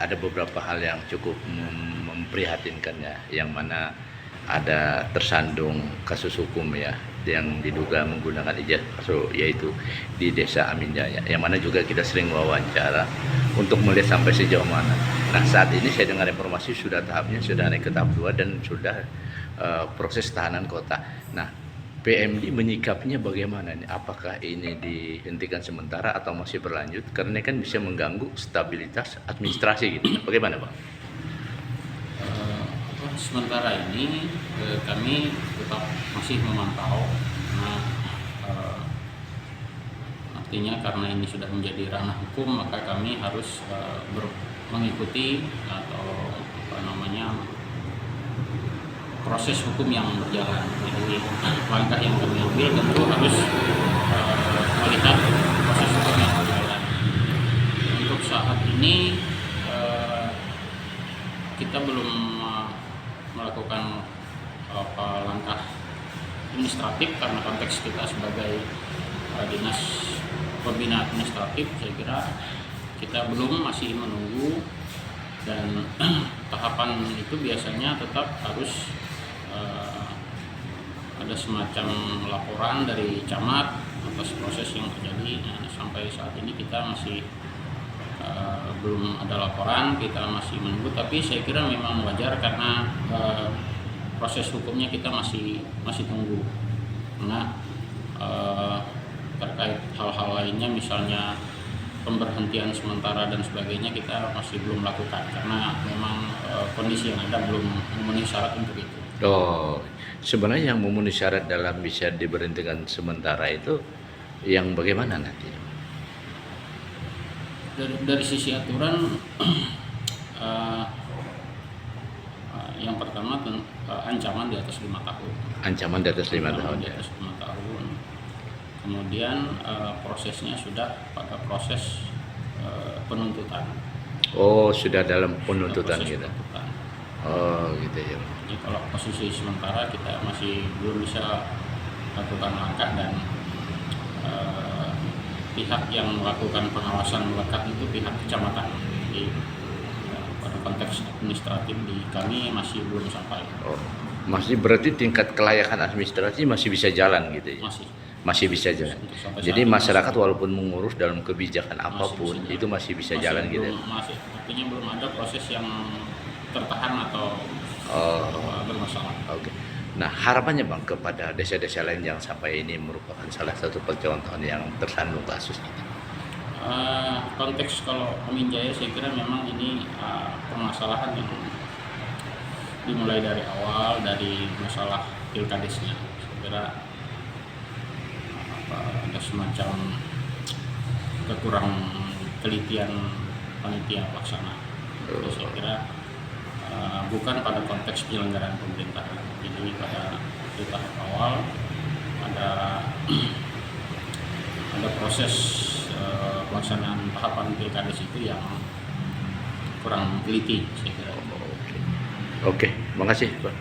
ada beberapa hal yang cukup memprihatinkan ya, yang mana ada tersandung kasus hukum ya yang diduga menggunakan ijazah palsu, yaitu di Desa Amin Jaya, yang mana juga kita sering wawancara untuk melihat sampai sejauh mana. Nah, saat ini saya dengar informasi sudah naik ke tahap 2 dan sudah proses tahanan kota. Nah, PMD menyikapinya bagaimana nih? Apakah ini dihentikan sementara atau masih berlanjut? Karena kan bisa mengganggu stabilitas administrasi gitu. Bagaimana, Pak? Sementara ini kami tetap masih memantau, karena artinya karena ini sudah menjadi ranah hukum, maka kami harus mengikuti atau proses hukum yang berjalan. Jadi langkah yang kami ambil tentu harus melihat proses hukum yang berjalan. Untuk saat ini kita belum melakukan langkah administratif, karena konteks kita sebagai dinas pembina administratif, saya kira kita masih menunggu, dan tahapan itu biasanya tetap harus ada semacam laporan dari camat atas proses yang terjadi. Nah, sampai saat ini kita masih belum ada laporan, kita masih menunggu, tapi saya kira memang wajar karena proses hukumnya kita masih tunggu. Karena terkait hal-hal lainnya, misalnya pemberhentian sementara dan sebagainya, kita masih belum lakukan karena memang kondisi yang ada belum memenuhi syarat untuk itu. Oh, sebenarnya yang memenuhi syarat dalam bisa diberhentikan sementara itu yang bagaimana nanti? Dari sisi aturan, yang pertama ancaman di atas 5 tahun. Ancaman di atas 5 tahun. Di atas 5 tahun. Kemudian prosesnya sudah pada proses penuntutan. Oh, sudah dalam penuntutan gitu. Penuntutan. Oh, gitu ya. Jadi kalau posisi sementara kita masih belum bisa lakukan langkah, dan pihak yang melakukan pengawasan melekat itu pihak kecamatan. Jadi pada konteks administratif di kami masih belum sampai. Oh, masih berarti tingkat kelayakan administrasi masih bisa jalan gitu ya? Masih bisa jalan. Jadi masyarakat walaupun mengurus dalam kebijakan apapun itu masih bisa jalan gitu ya? Artinya belum ada proses yang tertahan atau bermasalah. Oke. Nah, harapannya Bang kepada desa-desa lain yang sampai ini merupakan salah satu percontohan yang tersandung kasus ini. Konteks kalau Amin Jaya, saya kira memang ini permasalahan yang dimulai dari awal, dari masalah pilkadesnya. Saya kira ada semacam kekurang telitian panitia pelaksana. Jadi saya kira bukan pada konteks penyelenggaraan pemerintahan. Jadi pada tahap awal ada proses pelaksanaan tahapan pilkades itu yang kurang teliti, saya kira. Oke, makasih Pak.